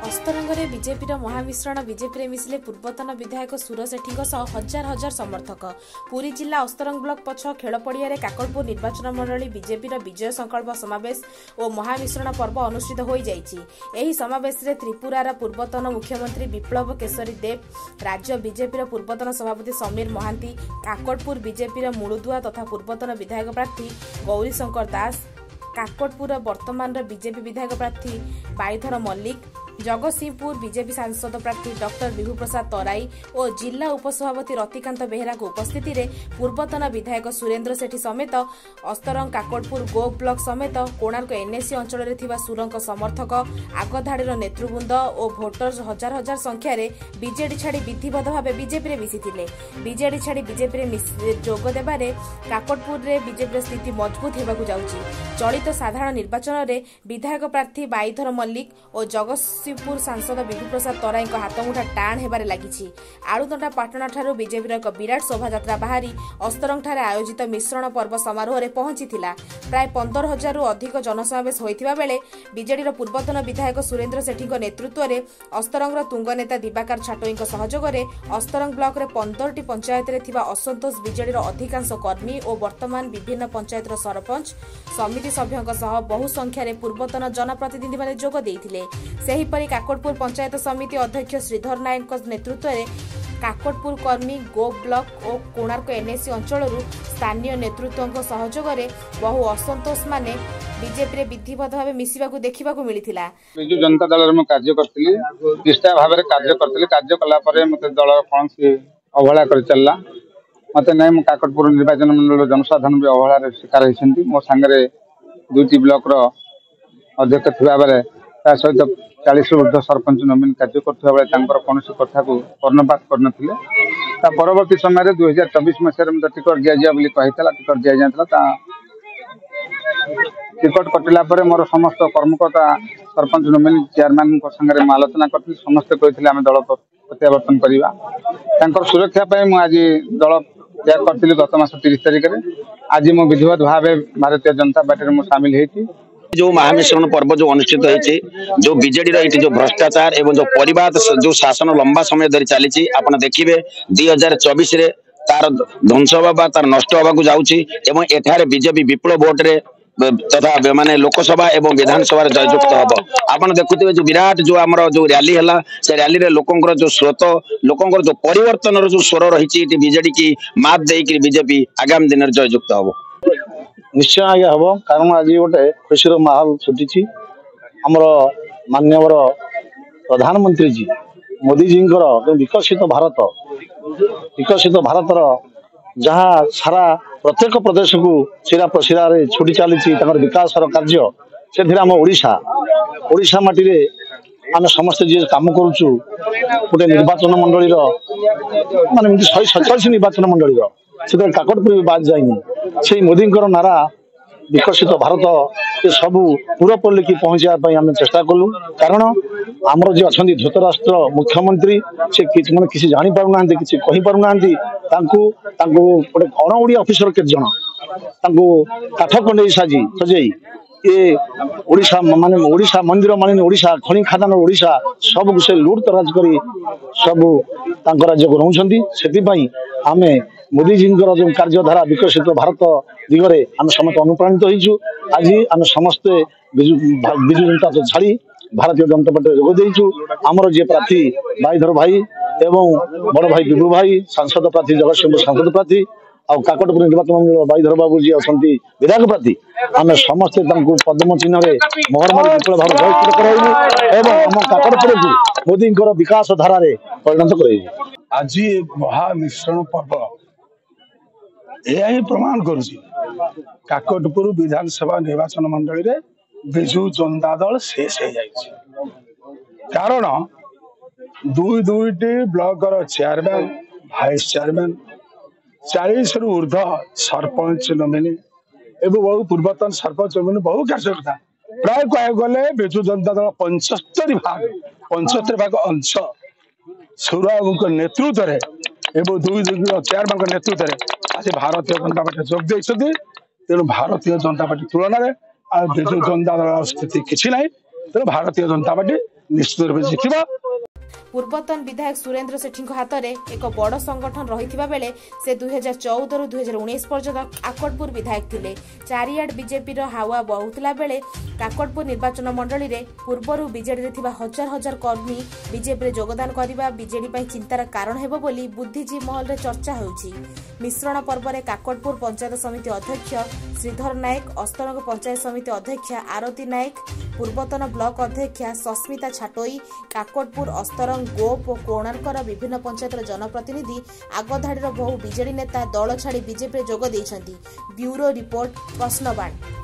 ଅସ୍ତରଙ୍ଗରେ ବିଜେପିର ମହାମିଶ୍ରଣ ବିଜେପିରେ ମିଶିଲେ ପୂର୍ବତନ ବିଧାୟକ ସୁର ସେଠୀଙ୍କ ସହ ହଜାର ହଜାର ସମର୍ଥକ। ପୁରୀ ଜିଲ୍ଲା ଅସ୍ତରଙ୍ଗ ବ୍ଲକ ପଛ ଖେଳପଡ଼ିଆରେ କାକଟପୁର ନିର୍ବାଚନ ମଣ୍ଡଳୀ ବିଜେପିର ବିଜୟ ସଂକଳ୍ପ ସମାବେଶ ଓ ମହାମିଶ୍ରଣ ପର୍ବ ଅନୁଷ୍ଠିତ ହୋଇଯାଇଛି। ଏହି ସମାବେଶରେ ତ୍ରିପୁରାର ପୂର୍ବତନ ମୁଖ୍ୟମନ୍ତ୍ରୀ ବିପ୍ଳବ କେଶରୀ ଦେବ, ରାଜ୍ୟ ବିଜେପିର ପୂର୍ବତନ ସଭାପତି ସମୀର ମହାନ୍ତି, କାକଟପୁର ବିଜେପିର ମୂଳଦୁଆ ତଥା ପୂର୍ବତନ ବିଧାୟକ ପ୍ରାର୍ଥୀ ଗୌରୀଶଙ୍କର ଦାସ, କାକଟପୁର ବର୍ତ୍ତମାନର ବିଜେପି ବିଧାୟକ ପ୍ରାର୍ଥୀ ବାଇଧର ମଲ୍ଲିକ, ଜଗତସିଂହପୁର ବିଜେପି ସାଂସଦ ପ୍ରାର୍ଥୀ ଡକ୍ଟର ବିଭୁ ପ୍ରସାଦ ତରାଇ ଓ ଜିଲ୍ଲା ଉପସଭାପତି ରତିକାନ୍ତ ବେହେରାଙ୍କ ଉପସ୍ଥିତିରେ ପୂର୍ବତନ ବିଧାୟକ ସୁରେନ୍ଦ୍ର ସେଠୀ ସମେତ ଅସ୍ତରଙ୍ଗ କାକଟପୁର ଗୋ ବ୍ଲକ ସମେତ କୋଣାର୍କ ଏନ୍ଏସି ଅଞ୍ଚଳରେ ଥିବା ସୁରଙ୍କ ସମର୍ଥକ, ଆଗଧାଡ଼ିର ନେତୃବୃନ୍ଦ ଓ ଭୋଟର ହଜାର ହଜାର ସଂଖ୍ୟାରେ ବିଜେଡି ଛାଡ଼ି ବିଧିବଦ୍ଧ ଭାବେ ବିଜେପିରେ ମିଶିଥିଲେ। ବିଜେଡି ଛାଡ଼ି ବିଜେପିରେ ଯୋଗ ଦେବାରେ କାକଟପୁରରେ ବିଜେପିର ସ୍ଥିତି ମଜବୁତ ହେବାକୁ ଯାଉଛି। ଚଳିତ ସାଧାରଣ ନିର୍ବାଚନରେ ବିଧାୟକ ପ୍ରାର୍ଥୀ ବାଇଧର ମଲ୍ଲିକ ଓ ଜଗତସିଂହପୁର ସାଂସଦ ବିଭୁ ପ୍ରସାଦ ତରାଇଙ୍କ ହାତମୁଠା ଟାଣ ହେବାରେ ଲାଗିଛି। ଆଳୁଦଣ୍ଡା ପାଟଣାଠାରୁ ବିଜେପିର ଏକ ବିରାଟ ଶୋଭାଯାତ୍ରା ବାହାରି ଅସ୍ତରଙ୍ଗଠାରେ ଆୟୋଜିତ ମିଶ୍ରଣ ପର୍ବ ସମାରୋହରେ ପହଞ୍ଚିଥିଲା। ପ୍ରାୟ 15,000ରୁ ଅଧିକ ଜନସମାବେଶ ହୋଇଥିବା ବେଳେ ବିଜେଡିର ପୂର୍ବତନ ବିଧାୟକ ସୁରେନ୍ଦ୍ର ସେଠୀଙ୍କ ନେତୃତ୍ୱରେ ଅସ୍ତରଙ୍ଗର ତୁଙ୍ଗ ନେତା ଦିବାକର ଛାଟୋଇଙ୍କ ସହଯୋଗରେ ଅସ୍ତରଙ୍ଗ ବ୍ଲକରେ 15ଟି ପଞ୍ଚାୟତରେ ଥିବା ଅସନ୍ତୋଷ ବିଜେଡିର ଅଧିକାଂଶ କର୍ମୀ ଓ ବର୍ତ୍ତମାନ ବିଭିନ୍ନ ପଞ୍ଚାୟତର ସରପଞ୍ଚ ସମିତି ସଭ୍ୟଙ୍କ ସହ ବହୁ ସଂଖ୍ୟାରେ ପୂର୍ବତନ ଜନପ୍ରତିନିଧିମାନେ ଯୋଗ ଦେଇଥିଲେ। ସେହିପରି କାକଟପୁର ପଞ୍ଚାୟତ ସମିତି ଅଧ୍ୟକ୍ଷ ଶ୍ରୀଧର ନାୟକଙ୍କ ନେତୃତ୍ୱରେ କାକଟପୁର କର୍ମୀ ଗୋ ବ୍ଲକ ଓ କୋଣାର୍କ ଏନ୍ଏସି ଅଞ୍ଚଳରୁ ସ୍ଥାନୀୟ ନେତୃତ୍ୱଙ୍କ ସହଯୋଗରେ ବହୁ ଅସନ୍ତୋଷମାନେ ବିଜେପିରେ ବିଧିବଦ୍ଧ ଭାବେ ମିଶିବାକୁ ଦେଖିବାକୁ ମିଳିଥିଲା। ବିଜୁ ଜନତା ଦଳରେ ମୁଁ କାର୍ଯ୍ୟ କରିଥିଲି, ନିଷ୍ଠା ଭାବରେ କାର୍ଯ୍ୟ କରିଥିଲି। କାର୍ଯ୍ୟ କଲା ପରେ ମୋତେ ଦଳ କୌଣସି ଅବହେଳା କରିଚାଲିଲା। ମୋତେ ନାହିଁ, ମୁଁ କାକଟପୁର ନିର୍ବାଚନ ମଣ୍ଡଳୀର ଜନସାଧାରଣ ବି ଅବହେଳାର ଶିକାର ହୋଇଛନ୍ତି। ମୋ ସାଙ୍ଗରେ 2ଟି ବ୍ଲକର ଅଧ୍ୟକ୍ଷ ଥିବା ବେଳେ ତା ସହିତ 40ରୁ ଉର୍ଦ୍ଧ୍ୱ ସରପଞ୍ଚ ନବୀନ କାର୍ଯ୍ୟ କରୁଥିବା ବେଳେ ତାଙ୍କର କୌଣସି କଥାକୁ କର୍ଣ୍ଣପାତ କରିନଥିଲେ। ତା ପରବର୍ତ୍ତୀ ସମୟରେ 2024 ମସିହାରେ ମୋତେ ଟିକଟ ଦିଆଯିବ ବୋଲି କହିଥିଲା। ଟିକଟ ଦିଆଯାଇଥିଲା। ତା ଟିକଟ କଟିଲା ପରେ ମୋର ସମସ୍ତ କର୍ମକର୍ତ୍ତା ସରପଞ୍ଚ ନବୀନ ଚେୟାରମ୍ୟାନଙ୍କ ସାଙ୍ଗରେ ମୁଁ ଆଲୋଚନା କରିଥିଲି। ସମସ୍ତେ କହିଥିଲେ ଆମେ ଦଳ ପ୍ରତ୍ୟାବର୍ତ୍ତନ କରିବା। ତାଙ୍କର ସୁରକ୍ଷା ପାଇଁ ମୁଁ ଆଜି ଦଳ ତ୍ୟାଗ କରିଥିଲି ଗତ ମାସ 30 ତାରିଖରେ। ଆଜି ମୁଁ ବିଧିବଦ୍ଧ ଭାବେ ଭାରତୀୟ ଜନତା ପାର୍ଟିରେ ମୁଁ ସାମିଲ ହେଇଛି। जो महामिश्रण पर्व जो अनुष्ठित होती जो बीजेडी जो भ्रष्टाचार एवं जो परिवाद जो शासन लंबा समय धरी चली आप देखिए 2024 रे तार ध्वंस हवा तार नष्ट हवा जाऊँगी एठारे बीजेपी विपुल भोट्रे तथा माने लोकसभा एवं विधानसभा जययुक्त हम। आपड़ देखुए जो विराट जो आम जो रैली है से रैली रे लोकंर जो स्रोत लोकंर जो परिवर्तन जो स्वर रही बीजेडी की मात देकर बीजेपी आगामी दिन में जययुक्त हम। निश्चय आज्ञा हम, कारण आज गोटे खुशी माहौल छुटी आमर मान्यवर प्रधानमंत्री जी मोदी जी जो विकसित भारतर जहाँ सारा प्रत्येक प्रदेश को शिरा प्रशिरा छुटी चली विकास कार्य से आम ओडिशा माटी आम समस्ते जी कम करुचु गोटे निर्वाचन मंडली माने 147 निर्वाचन मंडली से काकटपुर भी बाद जाइनी से मोदी नारा विकसित भारत ये सबू पूरपल्ली की पहुँचापी आम चेष्टा कलु। कारण आमर जी अच्छा धृतराष्ट्र मुख्यमंत्री से मैंने किसी जापर ना कि कहीपर ना गोटे अण ओडिया अफिसर केत जन काठ कंडे साजी सजाई ये ओडिशा माने ओडिशा मंदिर माने ओडिशा खनि खादान ओडिशा सब से लुट तराज कर सब राज्य को रोचंती से आमे मोदी जी जो कार्यधारा विकसित भारत दिगरे आम समस्त अनुप्राणित होइछु। आज आम समस्ते बिजु जनता दल छाड़ी भारतीय जनता पार्टी जोग देइछु। आमर जे प्रार्थी बाईधर भाई एवं बड़ भाई विभु भाई सांसद प्रार्थी जगतसिंहपुर सांसद प्रार्थी और काकटपुर निर्वाचन मंडल बाईधर बाबू जी अच्छा विधायक प्रार्थी आम समस्ते पद्म चिन्ह मोहर मारी विपुल भाव जयपुर कराइबू एवं आम काकटपुर को मोदी विकास धारा परिणत कराइबू। आज महामिश्रण पर्व यह ही प्रमाण करुच्ची काकटपुर विधानसभा निर्वाचन मंडली रे बिजु जनता दल शेष हो जाए। कारण दुईटी ब्लॉकर चेयरमैन वाइस चेयरमैन 40 रु ऊर्ध्व सरपंच नमिनी एवं बहु पूर्वतन सरपंच नमिनी बहु कार्यकर्ता प्राय कह गले बिजु जनता दल 75 भाग अंश सौरभ नेतृत्व एवं दुई चेयरमैन नेतृत्व आज भारतीय जनता पार्टी जोग देते। तेणु भारतीय जनता पार्टी तुलन में बिजु जनता दल स्थिति किसी ना तेणु भारतीय जनता पार्टी निश्चित रूप जितिबा। पूर्वतन विधायक सुरेन्द्र सेठी हाथ में एक बड़ संगठन रही बेले से 2014 रु 2019 पर्यंत काकटपुर विधायक थिले। चारियाड बीजेपी हावा बहुला बेले काकटपुर निर्वाचन मंडली रे पूर्वर बीजेडी थिबा हजार हजार कर्मी बीजेपी योगदान करने बीजेडी चिंतार कारण हेबो बोली बुद्धिजीवी महल रे चर्चा होउछि। मिश्रण पर्व में काकटपुर पंचायत समिति अध्यक्ष श्रीधर नायक, अस्तरंग पंचायत समिति अध्यक्ष आरती नायक, पूर्वतन ब्लॉक अध्यक्ष सस्मिता छाटोई, काकटपुर, अस्तरंग, गोप और कोणार्कर विभिन्न पंचायतर जनप्रतिनिधि आगधाड़ीर बहु बीजेडी नेता दल छाड़ी बीजेपी जोग देइछन्ति। Bureau report, प्रश्नवाणी।